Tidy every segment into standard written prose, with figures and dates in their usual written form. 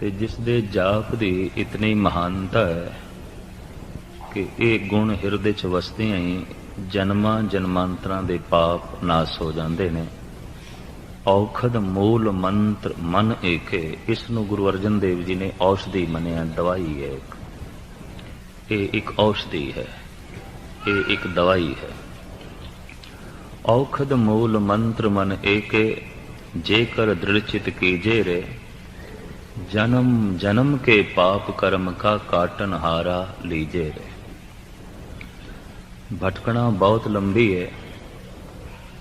ਤੇ ਜਿਸ ਦੇ ਜਾਪ ਦੀ ਇਤਨੀ ਮਹਾਨਤਾ ਹੈ ਕਿ ਇਹ ਗੁਣ ਹਿਰਦੇ 'ਚ ਵਸਦਿਆਂ ਹੀ ਜਨਮਾਂ ਜਨਮਾਂਤਰਾਂ ਦੇ ਪਾਪ ਨਾਸ ਹੋ ਜਾਂਦੇ ਨੇ। ਔਖਦ ਮੂਲ ਮੰਤਰ ਮਨ ਏਕੇ, ਇਸ ਨੂੰ ਗੁਰੂ ਅਰਜਨ ਦੇਵ ਜੀ ਨੇ ਔਸ਼ਧੀ ਮੰਨਿਆ, ਦਵਾਈ ਹੈ। ਇਹ ਇੱਕ ਔਸ਼ਧੀ ਹੈ, ਇਹ ਇੱਕ ਦਵਾਈ ਹੈ। ਔਖਦ ਮੂਲ ਮੰਤਰ ਮਨ ਏਕੇ, ਜੇਕਰ ਦ੍ਰਿੜ ਚਿਤ ਕੀਜੇ ਰੇ, जन्म जन्म के पाप कर्म का काटन हारा लीजे रे। भटकना बहुत लंबी है,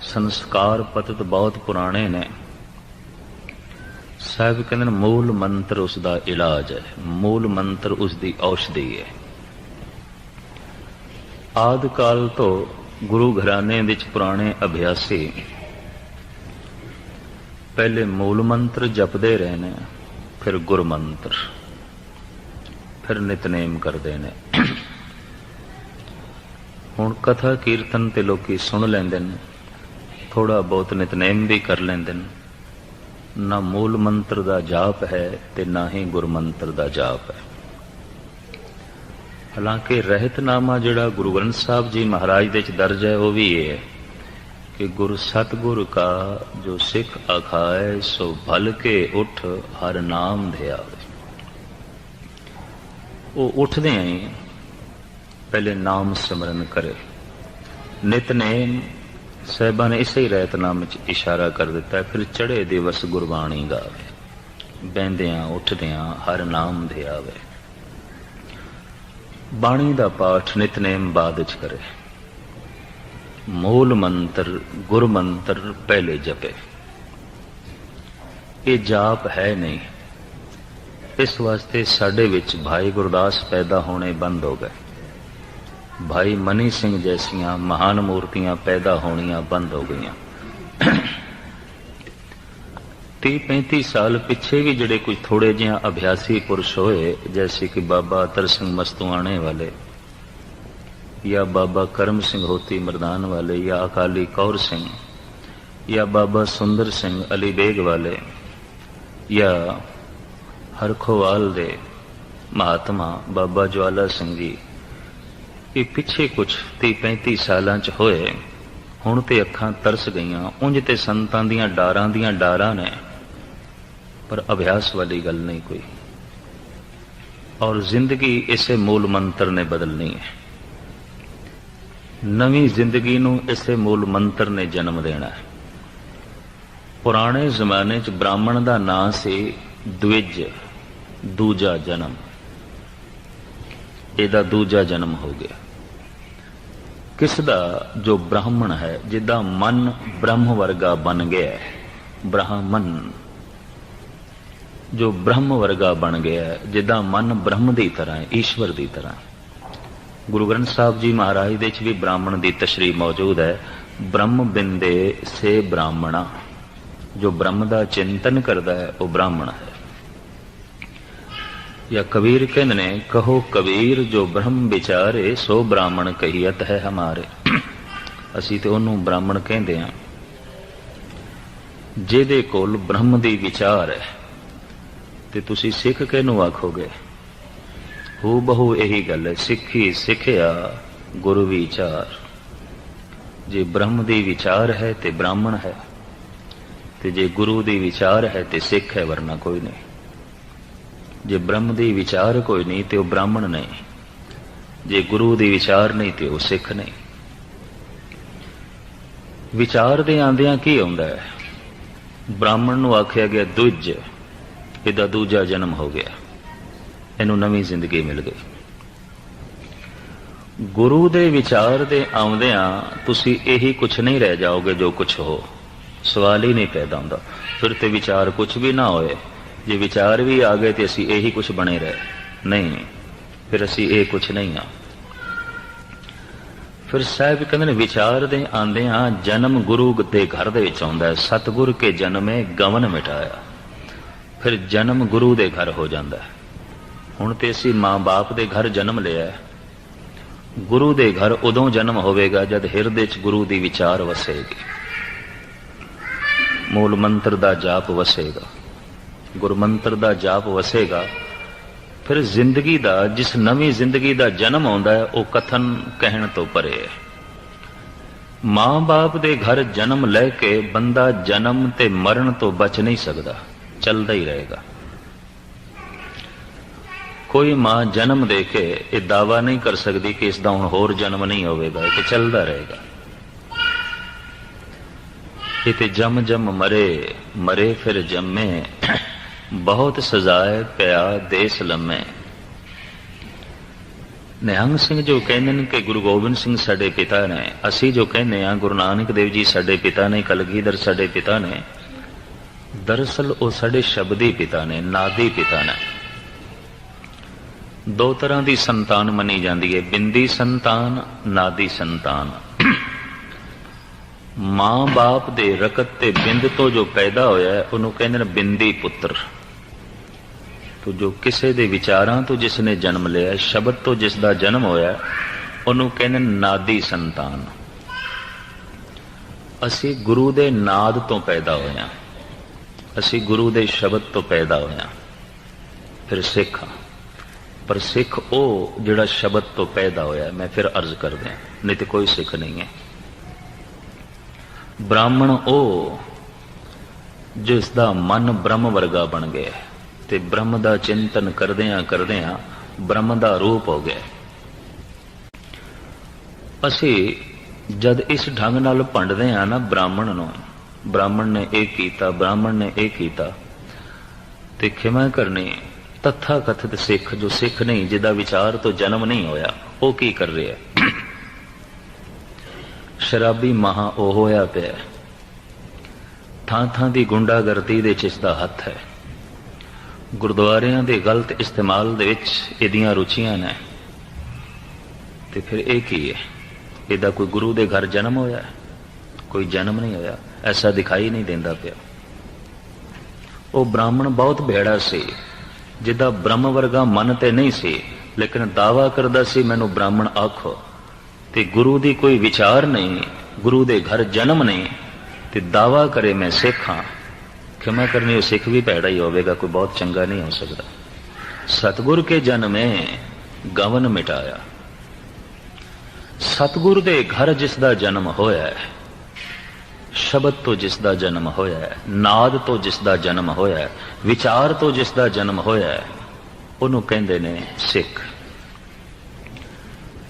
संस्कार पतित बहुत पुराने ने। साहब कहते मूल मंत्र उसका इलाज है, मूल मंत्र उसकी औषधि है। आदि काल तो गुरु घराने विच पुराने अभ्यासी पहले मूल मंत्र जपते रहे ने, फिर गुरमंत्र, फिर नितनेम करते हैं। हुण कथा कीर्तन ते लोकी सुन लेंदे ने, थोड़ा बहुत नितनेम भी कर लेंदे ने। ना मूल मंत्र दा जाप है ते ना ही गुरमंत्र दा जाप है। हालांकि रहतनामा जिहड़ा गुरु ग्रंथ साहब जी महाराज दे च दर्ज है वह भी ये है कि गुरु सतगुरु का जो सिख अखाए सो भल के उठ हर नाम ध्यावे। वो उठदे ही पहले नाम सिमरन करे। नितनेम साहिबा ने इसे ही रहतनामे च इशारा कर दिता है। फिर चढ़े दिवस गुरबाणी गावे, बहंदियां उठदियां हर नाम ध्यावे। बाणी दा पाठ नितनेम बाद च करे। मूल मंत्र गुर मंत्र पहले जपे। ये जाप है नहीं, इस वास्ते साडे विच भाई गुरदास पैदा होने बंद हो गए, भाई मनी सिंह जैसियां महान मूर्तियां पैदा होनियां बंद हो गईयां। 30-35 साल पिछे भी जड़े कुछ थोड़े जिहा अभ्यासी पुरुष होए, जैसे कि बाबा अतर सिंह मस्तुआणे वाले, या बाबा करम सिंह होती मरदान वाले, या अकाली कौर सिंह, या बाबा सुंदर सिंह अली बेग वाले, या हरखोवाल दे महात्मा बाबा ज्वाला सिंह जी, ये पिछे कुछ 30-35 सालां च होए। हुण ते अखां तरस गईयां। उंज ते संतां दियां डारां ने, पर अभ्यास वाली गल नहीं कोई। और जिंदगी इसे मूल मंत्र ने बदलनी है। नवी जिंदगी नूं इसे मूल मंत्र ने जन्म देना है। पुराने जमाने च ब्राह्मण का नाम से द्विज, दूजा जन्म, एदा दूजा जन्म हो गया। किसदा? जो ब्राह्मण है, जिदा मन ब्रह्म वर्गा बन गया है। ब्राह्मण जो ब्रह्म वर्गा बन गया है, जिदा मन ब्रह्म की तरह है, ईश्वर की तरह। गुरु ग्रंथ साहब जी महाराज दे च भी ब्राह्मण की तशरीह मौजूद है। ब्रह्म बिंदे से ब्राह्मणा, जो ब्रह्म का चिंतन करता है वह ब्राह्मण है। या कबीर कहते ने, कहो कबीर जो ब्रह्म विचारे सो ब्राह्मण कहियत है हमारे। असी तो उन्होंने ब्राह्मण कहते हैं जिहदे कोल ब्रह्म दी विचार है। ते तुसी सिख किहनूं आखोगे? हू बहु यही गल है, सिखी सिखिया गुरु विचार। जे ब्रह्म दी विचार है ते ब्राह्मण है, ते जे गुरु दी विचार है ते सिख है, वरना कोई नहीं। जे ब्रह्म दी विचार कोई नहीं तो ब्राह्मण नहीं, जे गुरु दी विचार नहीं तो सिख नहीं। विचार दे आंदियां की आउंदा है? ब्राह्मण नूं आख्या गया द्विज, इहदा दूजा जन्म हो गया, इनू नवी जिंदगी मिल गई। गुरु दे विचार दे आउंदियां तुसी यही कुछ नहीं रह जाओगे जो कुछ हो, सवाल ही नहीं पैदा होंदा। फिर तो विचार कुछ भी ना होए, जे विचार भी आ गए तो असी यही कुछ बने रहे नहीं, फिर असी ये कुछ नहीं हाँ। फिर साहब कहते विचार दे आंदियां जन्म गुरु के घर दे विच आउंदा है। सतगुर के जन्मे गवन मिटाया, फिर जन्म गुरु दे घर हो जाता है। हुण ते असी मां बाप दे घर जन्म लिया है, गुरु दे घर उदों जन्म होवेगा जद हिरदे च गुरु दी विचार वसेगी, मूल मंत्र दा जाप वसेगा। ਗੁਰਮੰਤਰ ਦਾ ਜਾਪ ਵਸੇਗਾ, ਫਿਰ ਜ਼ਿੰਦਗੀ ਦਾ, ਜਿਸ ਨਵੀਂ ਜ਼ਿੰਦਗੀ ਦਾ ਜਨਮ ਆਉਂਦਾ ਹੈ, ਉਹ ਕਥਨ ਕਹਿਣ ਤੋਂ ਪਰੇ ਹੈ। ਮਾਂ ਬਾਪ ਦੇ ਘਰ ਜਨਮ ਲੈ ਕੇ ਬੰਦਾ ਜਨਮ ਤੇ ਮਰਨ ਤੋਂ ਬਚ ਨਹੀਂ ਸਕਦਾ, ਚੱਲਦਾ ਹੀ ਰਹੇਗਾ। ਕੋਈ ਮਾਂ ਜਨਮ ਦੇ ਕੇ ਇਹ ਦਾਵਾ ਨਹੀਂ ਕਰ ਸਕਦੀ ਕਿ ਇਸ ਦਾ ਹੁਣ ਹੋਰ ਜਨਮ ਨਹੀਂ ਹੋਵੇਗਾ, ਇਹ ਚੱਲਦਾ ਰਹੇਗਾ। ਇਹ ਤੇ ਜਮ ਜਮ ਮਰੇ, ਮਰੇ ਫਿਰ ਜੰਮੇ, ਬਹੁਤ ਸਜ਼ਾਏ ਪਿਆ ਦੇਸ ਲੰਮੇ। ਨਿਹੰਗ ਸਿੰਘ ਜੋ ਕਹਿੰਦੇ ਨੇ ਕਿ ਗੁਰੂ ਗੋਬਿੰਦ ਸਿੰਘ ਸਾਡੇ ਪਿਤਾ ਨੇ, ਅਸੀਂ ਜੋ ਕਹਿੰਦੇ ਹਾਂ ਗੁਰੂ ਨਾਨਕ ਦੇਵ ਜੀ ਸਾਡੇ ਪਿਤਾ ਨੇ, ਕਲਗੀਧਰ ਸਾਡੇ ਪਿਤਾ ਨੇ, ਦਰਅਸਲ ਉਹ ਸਾਡੇ ਸ਼ਬਦੀ ਪਿਤਾ ਨੇ, ਨਾਦੀ ਪਿਤਾ ਨੇ। ਦੋ ਤਰ੍ਹਾਂ ਦੀ ਸੰਤਾਨ ਮੰਨੀ ਜਾਂਦੀ ਹੈ, ਬਿੰਦੀ ਸੰਤਾਨ, ਨਾਦੀ ਸੰਤਾਨ। ਮਾਂ ਬਾਪ ਦੇ ਰਕਤ ਤੇ ਬਿੰਦ ਤੋਂ ਜੋ ਪੈਦਾ ਹੋਇਆ ਉਹਨੂੰ ਕਹਿੰਦੇ ਨੇ ਬਿੰਦੀ ਪੁੱਤਰ। ਤੋ ਜੋ ਕਿਸੇ ਦੇ ਵਿਚਾਰਾਂ ਤੋਂ ਜਿਸ ਨੇ ਜਨਮ ਲਿਆ, ਸ਼ਬਦ ਤੋਂ ਜਿਸ ਦਾ ਜਨਮ ਹੋਇਆ, ਉਹਨੂੰ ਕਹਿੰਦੇ ਨਾਦੀ ਸੰਤਾਨ। ਅਸੀਂ ਗੁਰੂ ਦੇ ਨਾਦ ਤੋਂ ਪੈਦਾ ਹੋਏ ਹਾਂ, ਅਸੀਂ ਗੁਰੂ ਦੇ ਸ਼ਬਦ ਤੋਂ ਪੈਦਾ ਹੋਏ ਹਾਂ, ਫਿਰ ਸਿੱਖ ਹਾਂ। ਪਰ ਸਿੱਖ ਉਹ ਜਿਹੜਾ ਸ਼ਬਦ ਤੋਂ ਪੈਦਾ ਹੋਇਆ। ਮੈਂ ਫਿਰ ਅਰਜ਼ ਕਰ ਦਿਆਂ, ਨਹੀਂ ਤੇ ਕੋਈ ਸਿੱਖ ਨਹੀਂ ਹੈ। ਬ੍ਰਾਹਮਣ ਉਹ ਜਿਸ ਦਾ ਮਨ ਬ੍ਰਹਮ ਵਰਗਾ ਬਣ ਗਿਆ ਤੇ ਬ੍ਰਹਮ ਦਾ ਚਿੰਤਨ ਕਰਦਿਆਂ ਕਰਦਿਆਂ ਬ੍ਰਹਮ ਦਾ ਰੂਪ ਹੋ ਗਿਆ। ਅਸੀਂ ਜਦ ਇਸ ਢੰਗ ਨਾਲ ਭੰਡਦੇ ਹਾਂ ਨਾ ਬ੍ਰਾਹਮਣ ਨੂੰ, ਬ੍ਰਾਹਮਣ ਨੇ ਇਹ ਕੀਤਾ, ਬ੍ਰਾਹਮਣ ਨੇ ਇਹ ਕੀਤਾ, ਤੇ ਖਿਮਾ ਕਰਨੀ ਤਥਾ ਕਥਿਤ ਸਿੱਖ, ਜੋ ਸਿੱਖ ਨਹੀਂ, ਜਿਹਦਾ ਵਿਚਾਰ ਤੋਂ ਜਨਮ ਨਹੀਂ ਹੋਇਆ, ਉਹ ਕੀ ਕਰ ਰਿਹਾ? ਸ਼ਰਾਬੀ ਮਹਾ ਉਹ ਹੋਇਆ ਪਿਆ। ਥਾਂ ਥਾਂ ਦੀ ਗੁੰਡਾਗਰਦੀ ਦੇ ਚ ਇਸਦਾ ਹੱਥ ਹੈ। ਗੁਰਦੁਆਰਿਆਂ ਦੇ ਗਲਤ ਇਸਤੇਮਾਲ ਦੇ ਵਿੱਚ ਇਹਦੀਆਂ ਰੁਚੀਆਂ ਨੇ। ਤੇ ਫਿਰ ਇਹ ਕੀ ਹੈ? ਇਹਦਾ ਕੋਈ ਗੁਰੂ ਦੇ ਘਰ ਜਨਮ ਹੋਇਆ? ਕੋਈ ਜਨਮ ਨਹੀਂ ਹੋਇਆ, ਐਸਾ ਦਿਖਾਈ ਨਹੀਂ ਦਿੰਦਾ ਪਿਆ। ਉਹ ਬ੍ਰਾਹਮਣ ਬਹੁਤ ਭੈੜਾ ਸੀ, ਜਿਹਦਾ ਬ੍ਰਹਮ ਵਰਗਾ ਮਨ ਤੇ ਨਹੀਂ ਸੀ, ਲੇਕਿਨ ਦਾਵਾ ਕਰਦਾ ਸੀ ਮੈਨੂੰ ਬ੍ਰਾਹਮਣ ਆਖੋ, ਤੇ ਗੁਰੂ ਦੀ ਕੋਈ ਵਿਚਾਰ ਨਹੀਂ, ਗੁਰੂ ਦੇ ਘਰ ਜਨਮ ਨਹੀਂ, ਤੇ ਦਾਵਾ ਕਰੇ ਮੈਂ ਸਿੱਖ ਹਾਂ। ਖਿਮਾ ਕਰਨੀ, ਉਹ ਸਿੱਖ ਵੀ ਭੈੜਾ ਹੀ ਹੋਵੇਗਾ, ਕੋਈ ਬਹੁਤ ਚੰਗਾ ਨਹੀਂ ਹੋ ਸਕਦਾ। ਸਤਿਗੁਰ ਕੇ ਜਨਮੇ ਗਵਨ ਮਿਟਾਇਆ। ਸਤਿਗੁਰ ਦੇ ਘਰ ਜਿਸ ਦਾ ਜਨਮ ਹੋਇਆ ਹੈ, ਸ਼ਬਦ ਤੋਂ ਜਿਸ ਦਾ ਜਨਮ ਹੋਇਆ ਹੈ, ਨਾਦ ਤੋਂ ਜਿਸ ਦਾ ਜਨਮ ਹੋਇਆ ਹੈ, ਵਿਚਾਰ ਤੋਂ ਜਿਸ ਦਾ ਜਨਮ ਹੋਇਆ ਹੈ, ਉਹਨੂੰ ਕਹਿੰਦੇ ਨੇ ਸਿੱਖ।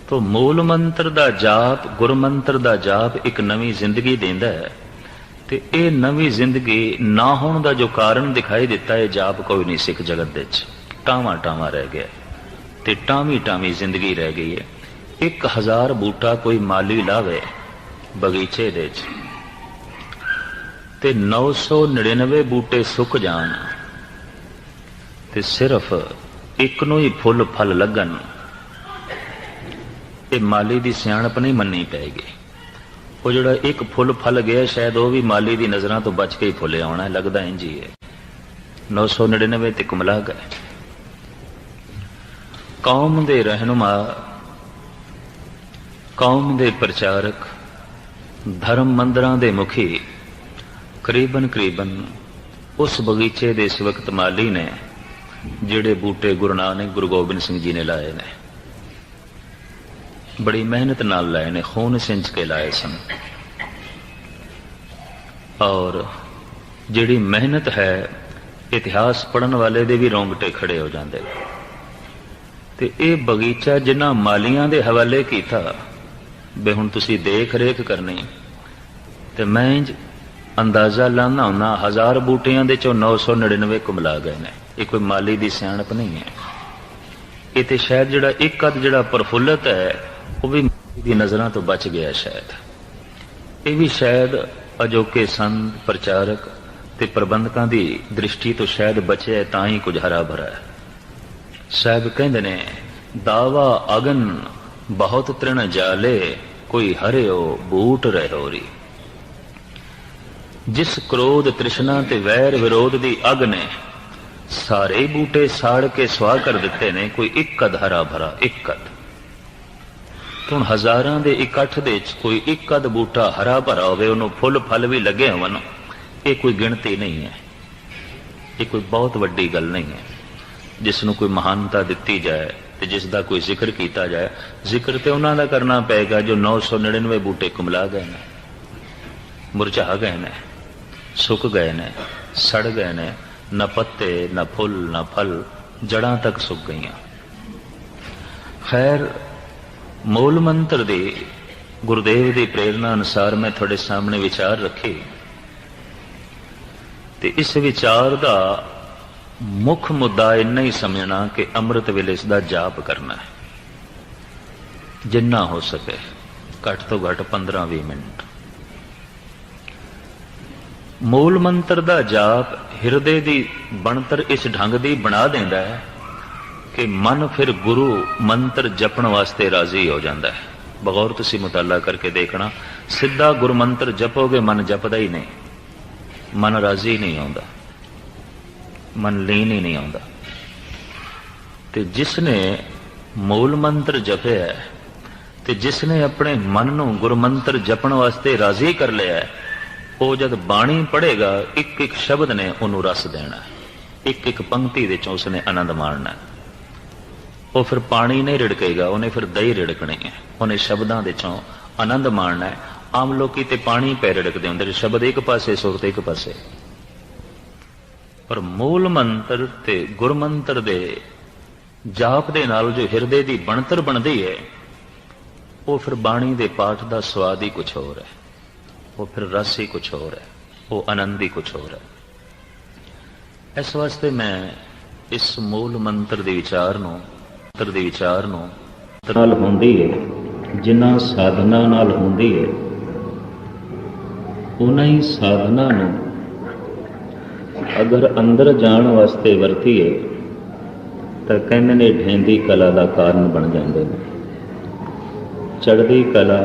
ਤੋ ਮੂਲ ਮੰਤਰ ਦਾ ਜਾਪ, ਗੁਰਮੰਤਰ ਦਾ ਜਾਪ ਇੱਕ ਨਵੀਂ ਜ਼ਿੰਦਗੀ ਦਿੰਦਾ ਹੈ। ਤੇ ਇਹ ਨਵੀਂ ਜ਼ਿੰਦਗੀ ਨਾ ਹੋਣ ਦਾ ਜੋ ਕਾਰਨ ਦਿਖਾਈ ਦਿੱਤਾ ਹੈ, ਜਾਪ ਕੋਈ ਨਹੀਂ ਸਿੱਖ ਜਗਤ ਦੇ ਵਿੱਚ, ਟਾਵਾਂ ਟਾਵਾਂ ਰਹਿ ਗਿਆ ਤੇ ਟਾਵੀਂ ਟਾਵੀਂ ਜ਼ਿੰਦਗੀ ਰਹਿ ਗਈ ਹੈ। 1000 ਬੂਟਾ ਕੋਈ ਮਾਲੀ ਲਾਵੇ ਬਗੀਚੇ ਦੇ ਵਿੱਚ ਤੇ 999 ਬੂਟੇ ਸੁੱਕ ਜਾਣ ਤੇ ਸਿਰਫ ਇੱਕ ਨੂੰ ਹੀ ਫੁੱਲ ਫਲ ਲੱਗਣ, ਇਹ ਮਾਲੀ ਦੀ ਸਿਆਣਪ ਨਹੀਂ ਮੰਨਣੀ ਪਏਗੀ। ਉਹ ਜਿਹੜਾ ਇੱਕ ਫੁੱਲ ਫਲ ਗਿਆ, ਸ਼ਾਇਦ ਉਹ ਵੀ ਮਾਲੀ ਦੀ ਨਜ਼ਰਾਂ ਤੋਂ ਬਚ ਕੇ ਹੀ ਫੁੱਲਿਆ ਹੋਣਾ, ਲੱਗਦਾ ਇੰਝ ਹੀ ਹੈ। 999 ਤੇ ਕੁਮਲਾ ਗਏ। ਕੌਮ ਦੇ ਰਹਿਨੁਮਾ, ਕੌਮ ਦੇ ਪ੍ਰਚਾਰਕ, ਧਰਮ ਮੰਦਰਾਂ ਦੇ ਮੁਖੀ ਕਰੀਬਨ ਉਸ ਬਗੀਚੇ ਦੇ ਇਸ ਵਕਤ ਮਾਲੀ ਨੇ ਜਿਹੜੇ ਬੂਟੇ ਗੁਰੂ ਨਾਨਕ, ਗੁਰੂ ਗੋਬਿੰਦ ਸਿੰਘ ਜੀ ਨੇ ਲਾਏ ਨੇ, ਬੜੀ ਮਿਹਨਤ ਨਾਲ ਲਾਏ ਨੇ, ਖੂਨ ਸਿੰਚ ਕੇ ਲਾਏ ਸਨ। ਔਰ ਜਿਹੜੀ ਮਿਹਨਤ ਹੈ, ਇਤਿਹਾਸ ਪੜ੍ਹਨ ਵਾਲੇ ਦੇ ਵੀ ਰੋਂਗਟੇ ਖੜੇ ਹੋ ਜਾਂਦੇ। ਤੇ ਇਹ ਬਗੀਚਾ ਜਿਨ੍ਹਾਂ ਮਾਲੀਆਂ ਦੇ ਹਵਾਲੇ ਕੀਤਾ ਵੀ ਹੁਣ ਤੁਸੀਂ ਦੇਖ ਰੇਖ ਕਰਨੀ, ਤੇ ਮੈਂ ਅੰਦਾਜ਼ਾ ਲਾਉਂਦਾ ਹੁੰਦਾ 1000 ਬੂਟਿਆਂ ਦੇ ਚੋਂ 999 ਕੁਮਲਾ ਗਏ ਨੇ। ਇਹ ਕੋਈ ਮਾਲੀ ਦੀ ਸਿਆਣਪ ਨਹੀਂ ਹੈ। ਇਹ ਤੇ ਸ਼ਾਇਦ ਜਿਹੜਾ ਇੱਕ ਅੱਧ ਜਿਹੜਾ ਪ੍ਰਫੁੱਲਤ ਹੈ, ਉਹ ਵੀ ਮਾਲੀ ਦੀ ਨਜ਼ਰਾਂ ਤੋਂ ਬਚ ਗਿਆ ਸ਼ਾਇਦ। ਇਹ ਵੀ ਸ਼ਾਇਦ ਅਜੋਕੇ ਸੰਤ, ਪ੍ਰਚਾਰਕ ਤੇ ਪ੍ਰਬੰਧਕਾਂ ਦੀ ਦ੍ਰਿਸ਼ਟੀ ਤੋਂ ਸ਼ਾਇਦ ਬਚਿਆ, ਤਾਂ ਹੀ ਕੁਝ ਹਰਾ ਭਰਾ ਹੈ। ਸਾਹਿਬ ਕਹਿੰਦੇ ਨੇ, ਦਾਵਾ ਅਗਨ ਬਹੁਤ ਤ੍ਰਿਣ ਜਾਲੇ, ਕੋਈ ਹਰਿਓ ਬੂਟ ਰਹਿਓਰੀ। ਜਿਸ ਕ੍ਰੋਧ, ਤ੍ਰਿਸ਼ਨਾ ਤੇ ਵੈਰ ਵਿਰੋਧ ਦੀ ਅਗ ਨੇ ਸਾਰੇ ਬੂਟੇ ਸਾੜ ਕੇ ਸੁਆਹ ਕਰ ਦਿੱਤੇ ਨੇ, ਕੋਈ ਇੱਕ ਅੱਧ ਹਰਾ ਭਰਾ, ਇੱਕ ਅੱਧ। ਹੁਣ ਹਜ਼ਾਰਾਂ ਦੇ ਇਕੱਠ ਦੇ ਵਿੱਚ ਕੋਈ ਇੱਕ ਅੱਧ ਬੂਟਾ ਹਰਾ ਭਰਾ ਹੋਵੇ, ਉਹਨੂੰ ਫੁੱਲ ਫਲ ਵੀ ਲੱਗੇ ਹੋਣ, ਇਹ ਕੋਈ ਗਿਣਤੀ ਨਹੀਂ ਹੈ। ये कोई बहुत वड्डी गल नहीं है। जिसनों कोई महानता दिती जाए तो जिसका कोई जिक्र किया जाए, जिक्र तो उन्होंने करना पेगा जो 999 बूटे कुमला गए ने, मुरझा गए ने, सुक गए ने, सड़ गए ने, न पत्ते न फुल न फल, जड़ां तक सुक गई। खैर, मूल मंत्र दी गुरुदेव की प्रेरणा अनुसार मैं थोड़े सामने विचार रखी ते इस विचार का मुख मुद्दा इन्ना ही समझना कि अमृत वेले इसका जाप करना है, जिन्ना हो सके, घट तो घट 15-20 मिनट। मूल मंत्र का जाप हिरदे की बनतर इस ढंग की बना देता है कि मन फिर गुरु मंत्र जपण वास्ते राजी हो जाता है। बगौर तुसी मुताला करके देखना, सीधा गुरु मंत्र जपोगे मन जपदा ही नहीं, मन राजी नहीं आता, मन लीन ही नहीं आता। ते जिसने मूल मंत्र जपया है ते जिसने अपने मन नूं गुरु मंत्र जपण वास्ते राजी कर लिया है, वो जब बाणी पढ़ेगा एक एक शब्द ने उन्होंने रस देना है, एक एक पंक्ति दे चों उसने आनंद मारना है। वो फिर पानी नहीं रिड़केगा, उन्हें फिर दही रिड़कनी है, उन्हें शब्दों के चों आनंद मारना है। आम लोग ते पानी पै रिड़कते होंगे, शब्द एक पासे सुरत एक पासे, पर मूल मंत्र ते गुर मंत्र दे जाप दे नाल जो हिरदे की बनतर बनती है, वो फिर बाणी दे पाठ का स्वाद ही कुछ होर है, वो फिर रस ही कुछ होर है, वो आनंद ही कुछ होर है। इस वास्ते मैं इस मूल मंत्र के विचार नाल होंदी है, जिन्ना साधना नाल होंदी है, उन्हां ही साधना नूं अगर अंदर जाण वास्ते वरतीए तो कहंदे ने ढेंदी कला का कारण बन जाते हैं। चढ़दी कला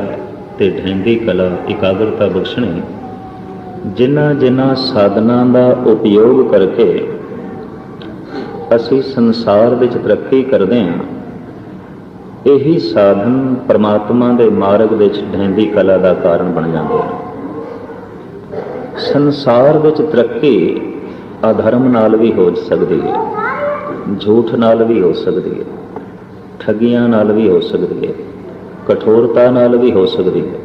ते ढेंदी कला एकाग्रता बख्शणी, जिन्ना जिन्ना साधना का उपयोग करके असी संसार विच तरक्की करते हैं, यही साधन परमात्मा के मार्ग विच ढेंदी कला का कारण बन जाते हैं। संसार विच तरक्की अधर्म नाल भी हो सकती है, झूठ नाल भी हो सकती है, ठगियां नाल भी हो सकती है, कठोरता नाल भी हो सकती है,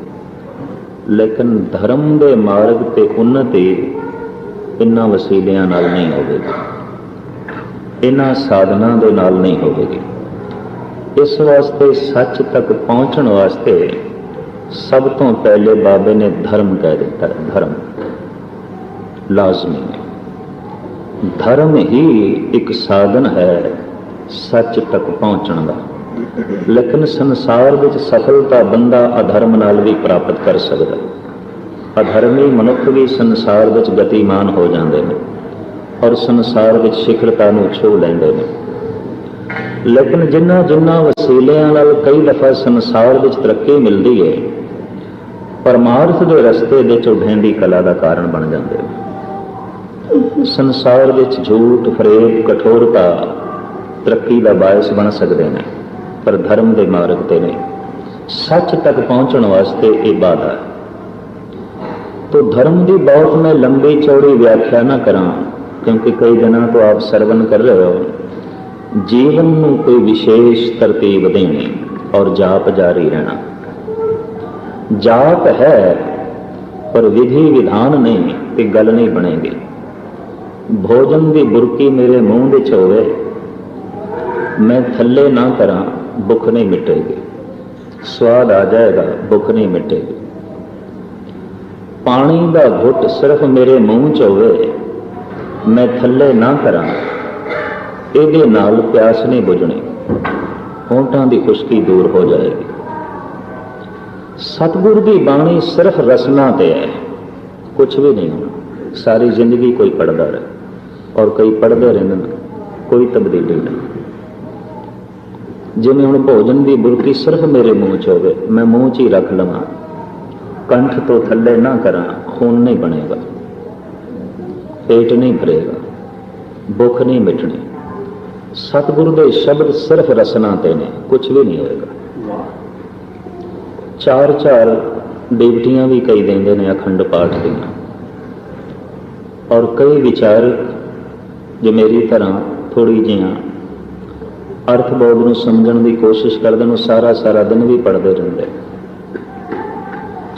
लेकिन धर्म के मार्ग ते उन्नति इन्हां वसीलियां नाल नहीं होगी, इन्हां साधना दे नाल नहीं होगी। इस वास्ते सच तक पहुंचण वास्ते सब तो पहले बाबे ने धर्म कह दिता है। धर्म लाजमी है, धर्म ही एक साधन है सच तक पहुंचण का। लेकिन संसार विच सफलता बंदा अधर्म नाल भी प्राप्त कर सकता है। अधर्मी मनुख भी संसार विच गतिमान हो जाते हैं और संसार विच शिखरता नूं छू लैंदे ने। लेकिन जिन्ना जिन्ना वसीलियां नाल कई दफा संसार विच तरक्की मिलती है, परमार्थ के रस्ते दे चों ढेंदी कला का कारण बन जाते हैं। संसार विच झूठ, फरेब, कठोरता तरक्की का बायस बन सकते हैं, पर धर्म के मार्ग ते नहीं। सच तक पहुंचने वास्ते ये बाधा है। तो धर्म की बहुत मैं लंबी चौड़ी व्याख्या ना करा, क्योंकि कई दिनों तो आप सरवण कर रहे हो। जीवन में कोई विशेष तरतीब देनी और जाप जारी रहना। जाप है पर विधि विधान नहीं कि गल नहीं बनेगी। भोजन की बुरकी मेरे मुंह विच होवे, मैं थल्ले ना करा, भुख नहीं मिटेगी। स्वाद आ जाएगा, भुख नहीं मिटेगी। पानी का घुट सिर्फ मेरे मुंह च होवे, मैं थल्ले ना करा, ਇਹਦੇ नाल प्यास नहीं बुझनी, होंठां की खुश्की दूर हो जाएगी। सतगुरु की बाणी सिर्फ रसना ते है, कुछ भी नहीं होना। सारी जिंदगी कोई पढ़ता रहे और कई पढ़ते रहते हैं, कोई तब्दीली नहीं। जिवें हुण भोजन की बुरकी सिर्फ मेरे मुँह च होवे, मैं मुँह च ही रख लवां, कंठ तो थल्ले ना करा, खून नहीं बनेगा, पेट नहीं भरेगा, भुख नहीं मिटनी। सतगुरु के शब्द सिर्फ रसना ते ने, कुछ भी नहीं होएगा। चार चार डिप्टियां भी कई देंगे ने अखंड पाठ दियां, और कई विचारक जो मेरी तरह थोड़ी जिहियां अर्थबोध नूं समझण दी कोशिश करदे ने, सारा सारा दिन भी पढ़ते रहंदे।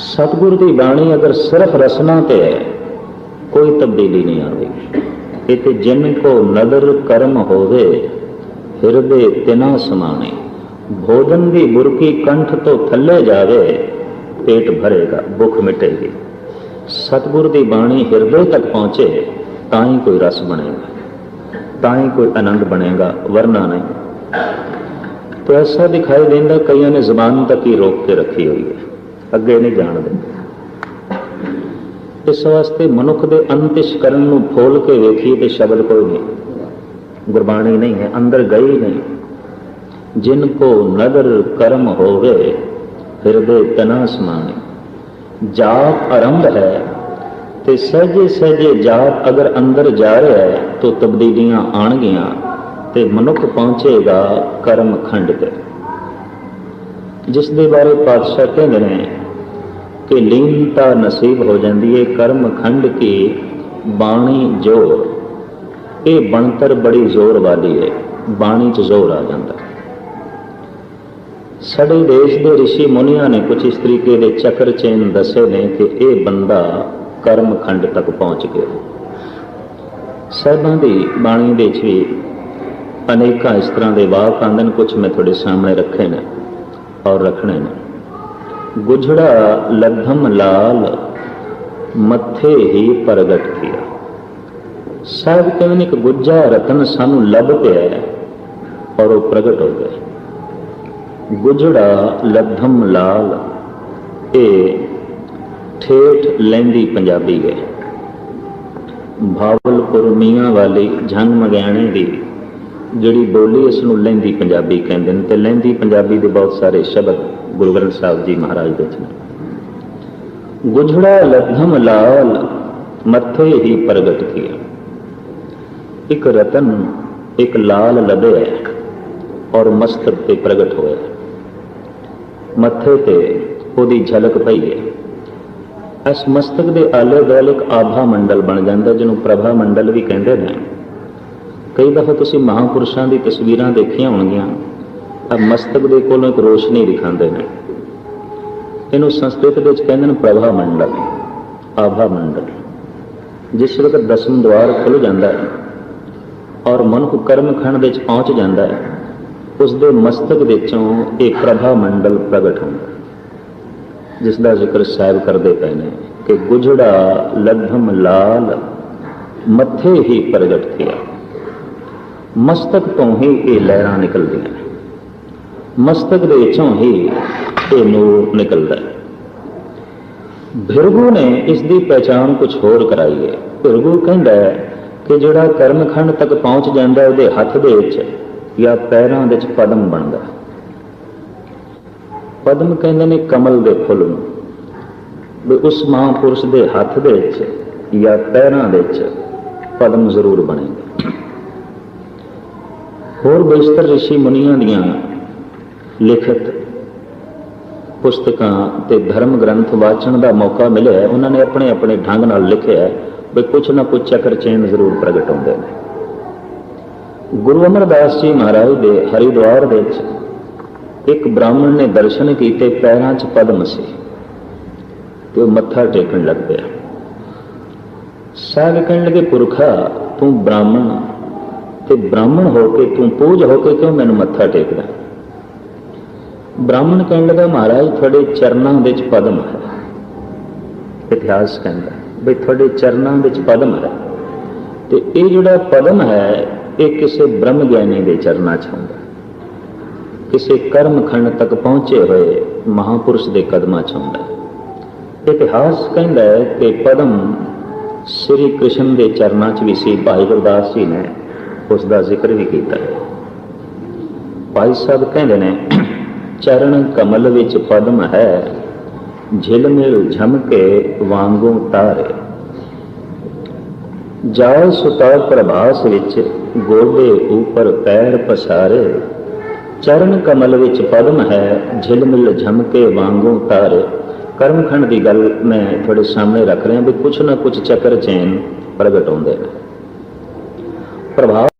सतगुर की बाणी अगर सिर्फ रसना ते है, कोई तब्दीली नहीं आती। इते जिन को नदर कर्म होवे हिरदे तिना समाने, भोजन की बुरकी कंठ तो थले जावे, पेट भरेगा भुख मिटेगी। सतगुर की बाणी हिरदे तक पहुंचे ताई कोई रस बनेगा, ताई कोई आनंद बनेगा, वरना नहीं। तो ऐसा दिखाई देता कईयों ने जबान तक ही रोक के रखी हुई है, अगे नहीं जानते। इस वास्ते मनुख के अंतिशकरण नूं फोल के वेखिए तो शब्द कोई नहीं, गुरबाणी नहीं है, अंदर गई नहीं। जिनको नदर कर्म होवे हिरदे तना समाने, जाप आरंभ है तो सहजे सहजे जाप अगर अंदर जा रहा है तो तब्दीलियां आणगियां ते मनुख पहुंचेगा कर्म खंड ते, जिस दे बारे पातशाह कहते हैं कि लीनता नसीब हो जाती है कर्म खंड की बाणी जोर। ये बनतर बड़ी जोर वाली है, बाणी च जोर आ जाता। साडे देश के ऋषि मुनिया ने कुछ इस तरीके के चक्र चेन दसे ने कि यह बंदा कर्म खंड तक पहुंच गया। साहिबां की बाणी दे भी अनेक इस तरह के वाक आंदन, कुछ मैं थोड़े सामने रखे ने और रखने ने। गुजड़ा लद्धम लाल मत्थे ही प्रगट किया। साहब कहने कि गुज्जा रतन सानू लभ पिया और वो प्रगट हो गए। गुजड़ा लद्धम लाल ये ठेठ लैंदी पंजाबी है। भावलपुर मियाँ वाली झंग मगियाणे की जिहड़ी बोली इसनूं लैंदी पंजाबी कहते हैं। तो लैंदी पंजाबी के बहुत सारे शब्द गुरु ग्रंथ साहब जी महाराज दे ने। गुजड़ा लद्धम लाल मत्थे ही प्रगट किया। एक रतन एक लाल लभे है और मस्तक पे प्रगट होया, मत्थे ते ओदी झलक पई है। इस मस्तक के आले दुआले एक आभा मंडल बन जाता, जिन्हों प्रभा मंडल भी कहते हैं। कई दफा तुसीं महापुरुषों की तस्वीरां देखिया होणगियां, मस्तक के कोलों एक रोशनी दिखाते हैं। इनू संस्कृत में कहते हैं प्रभा मंडल, आभा मंडल। जिस वक्त दसम द्वार खुल जाता है और मनुख कर्म खंड पहुंच जाता है, उसके मस्तक विचों एक प्रभा मंडल प्रगट होता, जिसका जिक्र साहब करते पे ने कि गुजड़ा लद्धम लाल मत्थे ही प्रगट किया। मस्तक तो ही ये लहरां निकलती हैं, मस्तक के विचों ही ये नूर निकलता है। भिरगू ने इसकी पहचान कुछ होर कराई है। भिरगू कहता है कि जोड़ा कर्मखंड तक पहुंच जाता है, उसके हथ दे या पैरों दे पदम बनता। पदम कहते ने कमल के फुल नूं, उस महापुरुष के हथ दे या पैरों दे पदम जरूर बनेगा। होर बेशतर ऋषि मुनिया दियां लिखित पुस्तकां ते धर्म ग्रंथ वाचन का मौका मिले, उन्होंने अपने अपने ढंग नाल लिखे है भी कुछ ना कुछ चक्र चेन जरूर प्रगट होंदे ने। गुरु अमरदास जी महाराज दे हरिद्वार दे एक ब्राह्मण ने दर्शन किए, पैरों च पद्म से तो मत्था टेकन लग गया। साहब कहने लगे पुरखा तू ब्राह्मण ते ब्राह्मण होके तू पूज होके क्यों मैनू मत्था टेकदा? ब्राह्मण कहने लगा महाराज थोड़े चरणों विच पद्म है। इतिहास कहता भी थोड़े चरणों विच पद्म है, तो ये जोड़ा पद्म है ये किसी ब्रह्म ज्ञानी के चरणों च होंदा, किसी कर्म खंड तक पहुंचे हुए महापुरुष के कदमां च होंदा। इतिहास कहता है कि पद्म श्री कृष्ण के चरणों च भी सी। भाई गुरदास जी ने उसका जिक्र भी किया है। भाई साहब कहते हैं चरण कमल विच पद्म है, झिलमिल झमके वांगू तारे, जाए सुता प्रभास विच गोडे ऊपर पैर पसारे, चरण कमल विच पद्म है, झिलमिल झमके वांगू तारे। कर्मखंड की गल मैं थोड़े सामने रख रहा भी कुछ ना कुछ चक्कर चैन प्रगट होंदे। प्रभाव